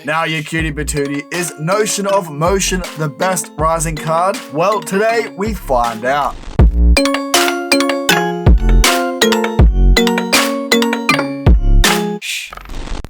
Now you cutie patootie, is Notion of Motion the best rising card? Well, today we find out.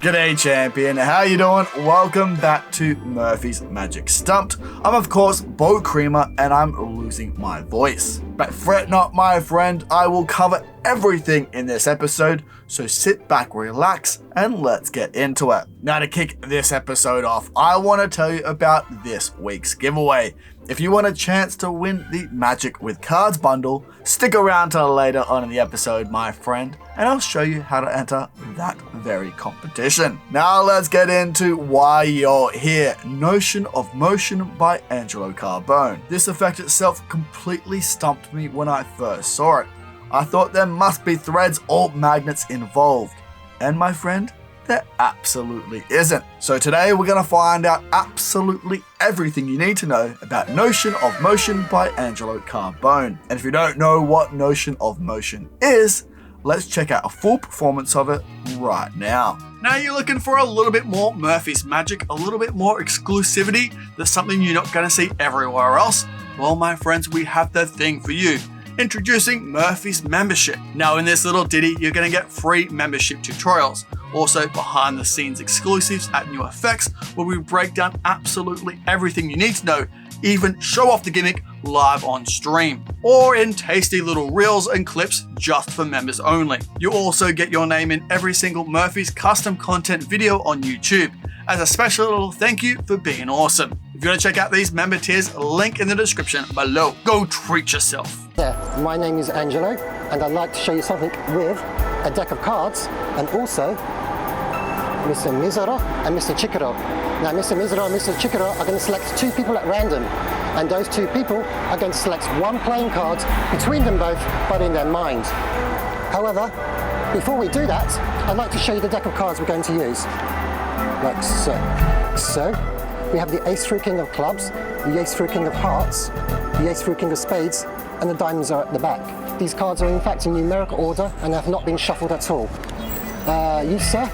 G'day champion, how you doing? Welcome back to Murphy's Magic Stumped. I'm of course Bo Creamer and I'm losing my voice. But fret not my friend, I will cover everything in this episode, so sit back, relax, and let's get into it. Now to kick this episode off, I want to tell you about this week's giveaway. If you want a chance to win the Magic with Cards bundle, stick around till later on in the episode, my friend, and I'll show you how to enter that very competition. Now let's get into why you're here. Notion of Motion by Angelo Carbone. This effect itself completely stumped me when I first saw it. I thought there must be threads or magnets involved, and my friend, there absolutely isn't. So today we're going to find out absolutely everything you need to know about Notion of Motion by Angelo Carbone. And if you don't know what Notion of Motion is, let's check out a full performance of it right now. Now you're looking for a little bit more Murphy's Magic, a little bit more exclusivity. There's something you're not going to see everywhere else. Well, my friends, we have the thing for you. Introducing Murphy's Membership. Now in this little ditty, you're going to get free membership tutorials. Also behind the scenes exclusives at New Effects, where we break down absolutely everything you need to know, even show off the gimmick live on stream, or in tasty little reels and clips just for members only. You also get your name in every single Murphy's custom content video on YouTube, as a special little thank you for being awesome. If you want to check out these member tiers, link in the description below. Go treat yourself. My name is Angelo, and I'd like to show you something with a deck of cards, and also Mr. Mizero and Mr. Chikoro. Now Mr. Mizero and Mr. Chikoro are going to select two people at random, and those two people are going to select one playing card between them both, but in their mind. However, before we do that, I'd like to show you the deck of cards we're going to use. Like so. So, we have the Ace through King of Clubs, the Ace through King of Hearts, the Ace through King of Spades, and the diamonds are at the back. These cards are in fact in numerical order and have not been shuffled at all. You sir,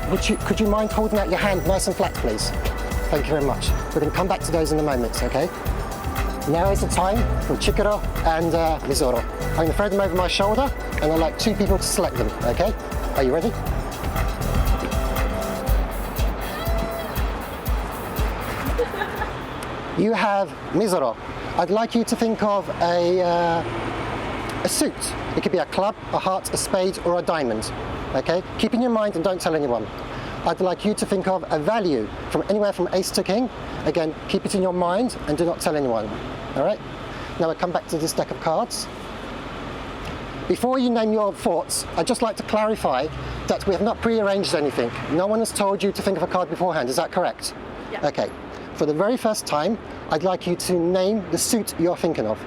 could you mind holding out your hand nice and flat please? Thank you very much. We're going to come back to those in a moment, okay? Now is the time for Chikoro and Mizero. I'm going to throw them over my shoulder and I'd like two people to select them, okay? Are you ready? You have Mizero. I'd like you to think of a suit. It could be a club, a heart, a spade, or a diamond. Okay? Keep in your mind and don't tell anyone. I'd like you to think of a value from anywhere from ace to king. Again, keep it in your mind and do not tell anyone. All right? Now we'll come back to this deck of cards. Before you name your thoughts, I'd just like to clarify that we have not prearranged anything. No one has told you to think of a card beforehand. Is that correct? Yeah. Okay. For the very first time, I'd like you to name the suit you're thinking of.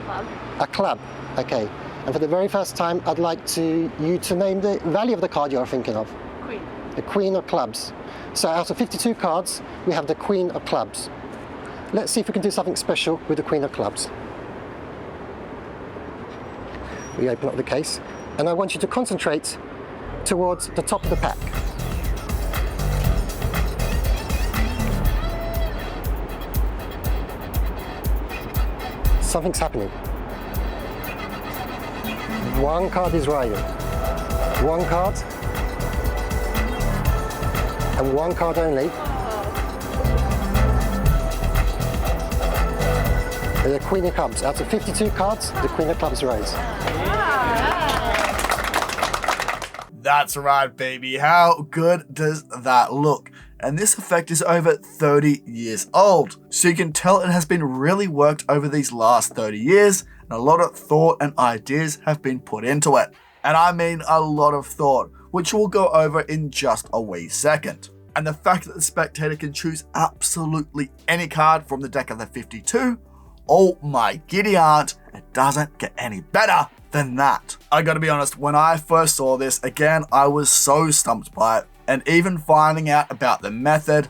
Club. A club, okay. And for the very first time, I'd like you to name the value of the card you're thinking of. Queen. The Queen of Clubs. So out of 52 cards, we have the Queen of Clubs. Let's see if we can do something special with the Queen of Clubs. We open up the case, and I want you to concentrate towards the top of the pack. Something's happening. One card is riding. One card. And one card only. The Queen of Clubs. Out of 52 cards, the Queen of Clubs rides. That's right, baby. How good does that look? And this effect is over 30 years old. So you can tell it has been really worked over these last 30 years, and a lot of thought and ideas have been put into it. And I mean a lot of thought, which we'll go over in just a wee second. And the fact that the spectator can choose absolutely any card from the deck of the 52, oh my giddy aunt, it doesn't get any better than that. I gotta be honest, when I first saw this, again, I was so stumped by it. And even finding out about the method,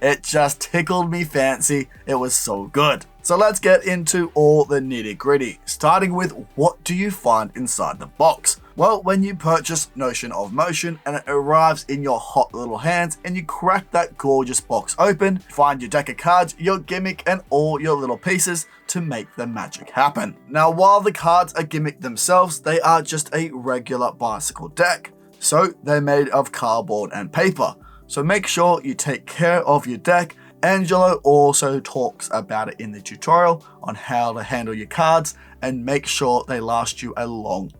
it just tickled me fancy. It was so good. So let's get into all the nitty gritty, starting with what do you find inside the box? Well, when you purchase Notion of Motion and it arrives in your hot little hands and you crack that gorgeous box open, find your deck of cards, your gimmick and all your little pieces to make the magic happen. Now, while the cards are gimmick themselves, they are just a regular bicycle deck. So they're made of cardboard and paper. So make sure you take care of your deck. Angelo also talks about it in the tutorial on how to handle your cards and make sure they last you a long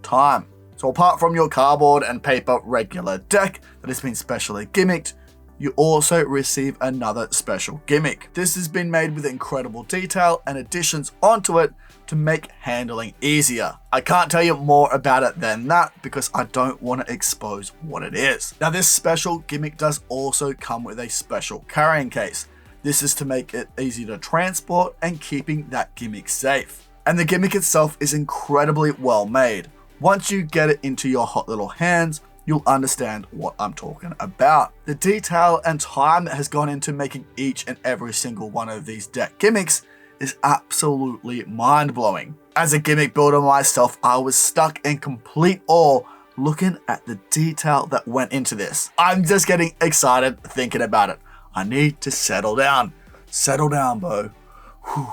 time. So apart from your cardboard and paper regular deck that has been specially gimmicked, you also receive another special gimmick. This has been made with incredible detail and additions onto it to make handling easier. I can't tell you more about it than that because I don't want to expose what it is. Now, this special gimmick does also come with a special carrying case. This is to make it easy to transport and keeping that gimmick safe. And the gimmick itself is incredibly well made. Once you get it into your hot little hands, you'll understand what I'm talking about. The detail and time that has gone into making each and every single one of these deck gimmicks is absolutely mind-blowing. As a gimmick builder myself, I was stuck in complete awe looking at the detail that went into this. I'm just getting excited thinking about it. I need to settle down. Settle down, Bo. Whew.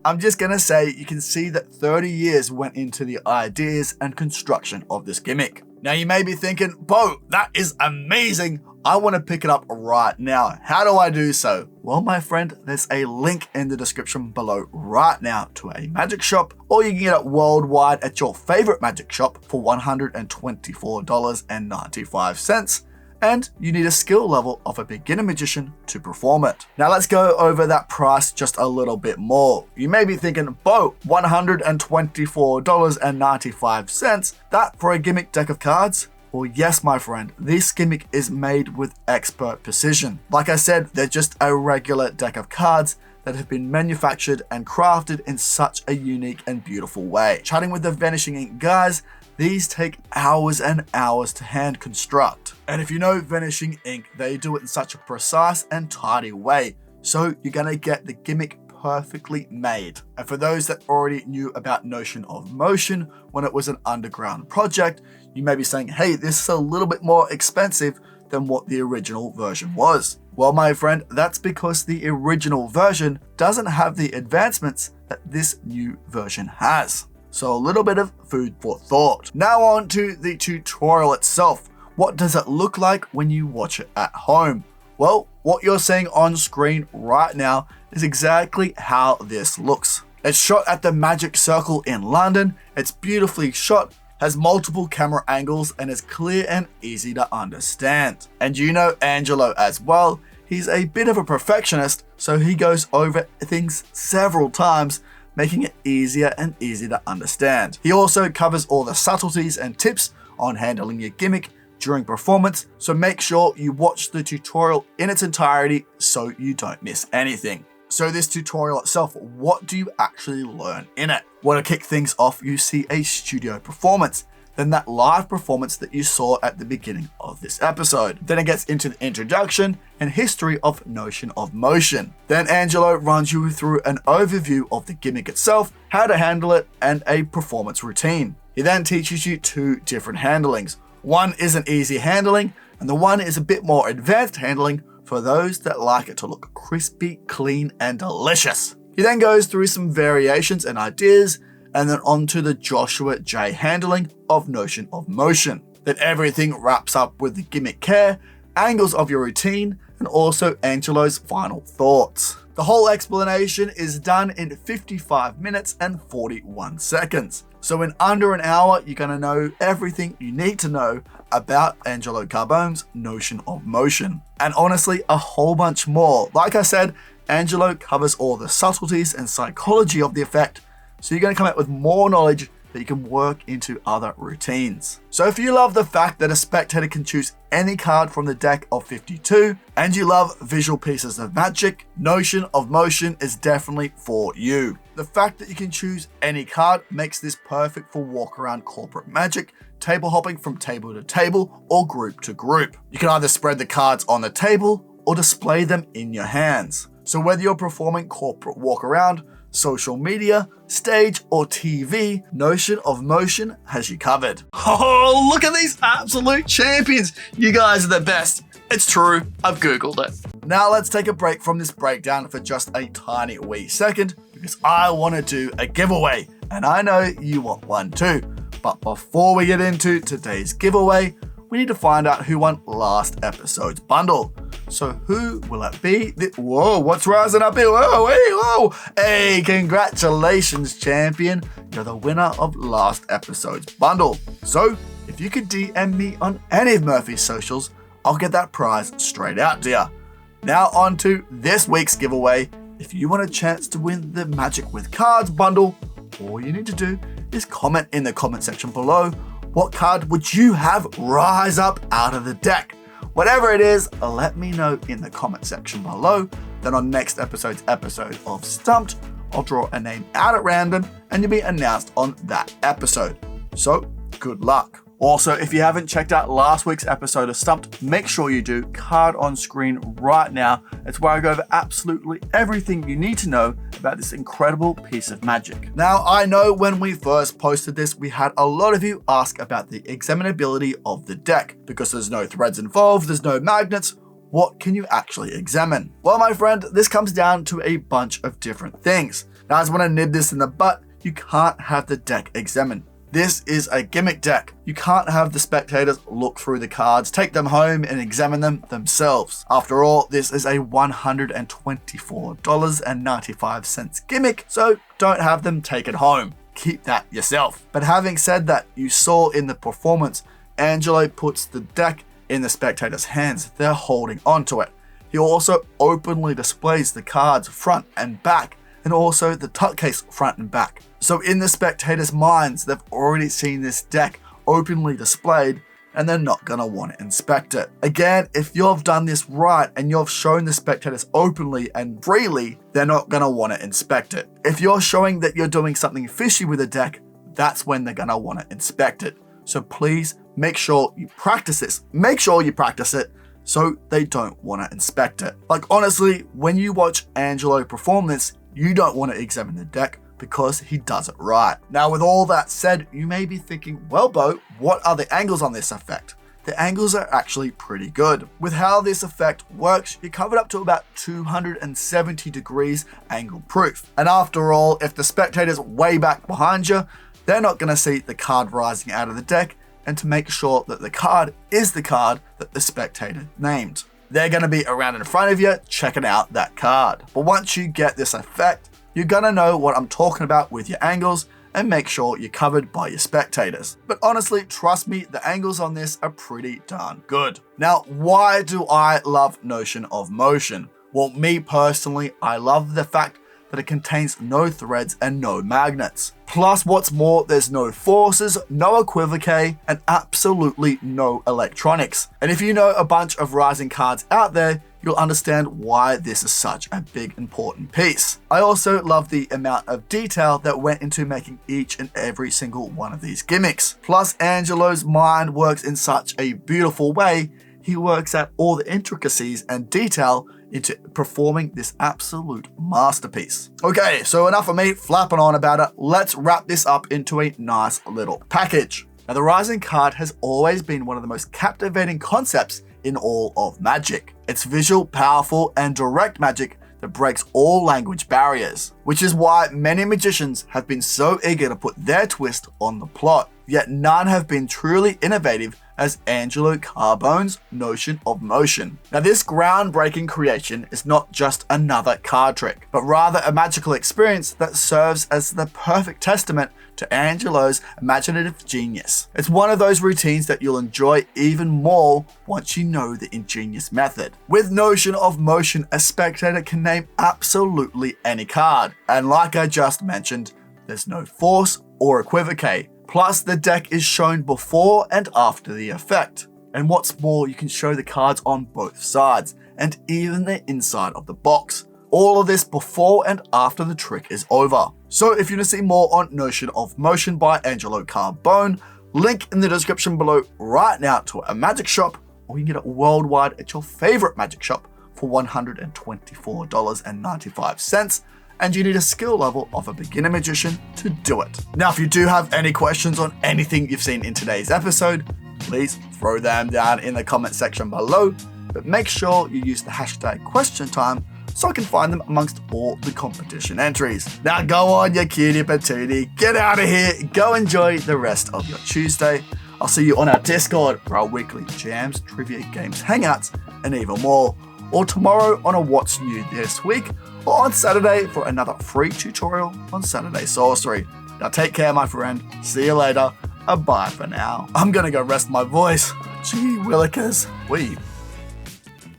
I'm just gonna say you can see that 30 years went into the ideas and construction of this gimmick. Now you may be thinking, Bo, that is amazing. I want to pick it up right now. How do I do so? Well, my friend, there's a link in the description below right now to a magic shop, or you can get it worldwide at your favorite magic shop for $124.95. And you need a skill level of a beginner magician to perform it. Now let's go over that price just a little bit more. You may be thinking, Bo, $124.95, that for a gimmick deck of cards? Well, yes, my friend, this gimmick is made with expert precision. Like I said, they're just a regular deck of cards that have been manufactured and crafted in such a unique and beautiful way. Chatting with the Vanishing Ink guys, these take hours and hours to hand construct. And if you know Vanishing Ink, they do it in such a precise and tidy way. So you're gonna get the gimmick perfectly made. And for those that already knew about Notion of Motion when it was an underground project, you may be saying, hey, this is a little bit more expensive than what the original version was. Well, my friend, that's because the original version doesn't have the advancements that this new version has. So a little bit of food for thought. Now on to the tutorial itself. What does it look like when you watch it at home? Well, what you're seeing on screen right now is exactly how this looks. It's shot at the Magic Circle in London. It's beautifully shot, has multiple camera angles, and is clear and easy to understand. And you know Angelo as well. He's a bit of a perfectionist, so he goes over things several times, making it easier and easier to understand. He also covers all the subtleties and tips on handling your gimmick during performance, so make sure you watch the tutorial in its entirety so you don't miss anything. So this tutorial itself, what do you actually learn in it? Well, to kick things off, you see a studio performance, then that live performance that you saw at the beginning of this episode. Then it gets into the introduction and history of Notion of Motion. Then Angelo runs you through an overview of the gimmick itself, how to handle it, and a performance routine. He then teaches you two different handlings. One is an easy handling, and the one is a bit more advanced handling for those that like it to look crispy, clean, and delicious. He then goes through some variations and ideas, and then onto the Joshua J handling of Notion of Motion. Then everything wraps up with the gimmick care, angles of your routine, and also Angelo's final thoughts. The whole explanation is done in 55 minutes and 41 seconds. So in under an hour, you're gonna know everything you need to know about Angelo Carbone's Notion of Motion. And honestly, a whole bunch more. Like I said, Angelo covers all the subtleties and psychology of the effect, so you're gonna come out with more knowledge that you can work into other routines. So if you love the fact that a spectator can choose any card from the deck of 52, and you love visual pieces of magic, Notion of Motion is definitely for you. The fact that you can choose any card makes this perfect for walk around corporate magic, table hopping from table to table, or group to group. You can either spread the cards on the table, or display them in your hands. So whether you're performing corporate walk around, social media, stage, or TV, Notion of Motion has you covered. Oh, look at these absolute champions. You guys are the best. It's true, I've Googled it. Now let's take a break from this breakdown for just a tiny wee second because I want to do a giveaway and I know you want one too. But before we get into today's giveaway, we need to find out who won last episode's bundle. So who will it be? Whoa, what's rising up here? Whoa, hey, whoa. Hey, congratulations, champion. You're the winner of last episode's bundle. So if you could DM me on any of Murphy's socials, I'll get that prize straight out to you. Now on to this week's giveaway. If you want a chance to win the Magic with Cards bundle, all you need to do is comment in the comment section below. What card would you have rise up out of the deck? Whatever it is, let me know in the comment section below. Then on next episode of Stumped, I'll draw a name out at random and you'll be announced on that episode. So, good luck. Also, if you haven't checked out last week's episode of Stumped, make sure you do. Card on screen right now. It's where I go over absolutely everything you need to know about this incredible piece of magic. Now, I know when we first posted this, we had a lot of you ask about the examinability of the deck. Because there's no threads involved, there's no magnets, what can you actually examine? Well, my friend, this comes down to a bunch of different things. Now, I just want to nib this in the butt. You can't have the deck examined. This is a gimmick deck. You can't have the spectators look through the cards, take them home and examine them themselves. After all, this is a $124.95 gimmick, so don't have them take it home. Keep that yourself. But having said that, you saw in the performance, Angelo puts the deck in the spectators' hands. They're holding onto it. He also openly displays the cards front and back, and also the tuck case front and back. So in the spectators' minds, they've already seen this deck openly displayed and they're not going to want to inspect it. Again, if you've done this right and you've shown the spectators openly and freely, they're not going to want to inspect it. If you're showing that you're doing something fishy with the deck, that's when they're going to want to inspect it. So please make sure you practice this. Make sure you practice it so they don't want to inspect it. Like honestly, when you watch Angelo perform this, you don't want to examine the deck because he does it right. Now, with all that said, you may be thinking, well, Bo, what are the angles on this effect? The angles are actually pretty good. With how this effect works, you're covered up to about 270 degrees angle proof. And after all, if the spectator's way back behind you, they're not going to see the card rising out of the deck, and to make sure that the card is the card that the spectator named. They're going to be around in front of you checking out that card. But once you get this effect, you're going to know what I'm talking about with your angles and make sure you're covered by your spectators. But honestly, trust me, the angles on this are pretty darn good. Now, why do I love Notion of Motion? Well, me personally, I love the fact that it contains no threads and no magnets. Plus, what's more, there's no forces, no equivoque, and absolutely no electronics. And if you know a bunch of rising cards out there, you'll understand why this is such a big important piece. I also love the amount of detail that went into making each and every single one of these gimmicks. Plus, Angelo's mind works in such a beautiful way. He works out all the intricacies and detail into performing this absolute masterpiece. Okay, so enough of me flapping on about it. Let's wrap this up into a nice little package. Now, the Rising card has always been one of the most captivating concepts in all of Magic. It's visual, powerful, and direct magic that breaks all language barriers, which is why many magicians have been so eager to put their twist on the plot, yet none have been truly innovative as Angelo Carbone's Notion of Motion. Now, this groundbreaking creation is not just another card trick, but rather a magical experience that serves as the perfect testament to Angelo's imaginative genius. It's one of those routines that you'll enjoy even more once you know the ingenious method. With Notion of Motion, a spectator can name absolutely any card, and like I just mentioned, there's no force or equivoque. Plus, the deck is shown before and after the effect. And what's more, you can show the cards on both sides, and even the inside of the box. All of this before and after the trick is over. So if you want to see more on Notion of Motion by Angelo Carbone, link in the description below right now to a magic shop, or you can get it worldwide at your favorite magic shop for $124.95, and you need a skill level of a beginner magician to do it. Now, if you do have any questions on anything you've seen in today's episode, please throw them down in the comment section below, but make sure you use the hashtag question time so I can find them amongst all the competition entries. Now go on, you cutie patootie, get out of here, go enjoy the rest of your Tuesday. I'll see you on our Discord for our weekly jams, trivia, games, hangouts, and even more. Or tomorrow on a What's New This Week, or on Saturday for another free tutorial on Saturday Sorcery. Now take care, my friend. See you later. Bye for now. I'm gonna go rest my voice. Gee willikers. Wee.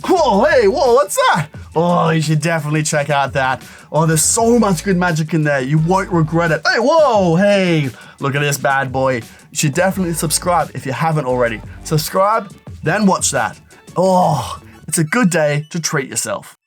Whoa, hey, whoa, what's that? Oh, you should definitely check out that. Oh, there's so much good magic in there. You won't regret it. Hey, whoa, hey, look at this bad boy. You should definitely subscribe if you haven't already. Subscribe, then watch that. Oh, it's a good day to treat yourself.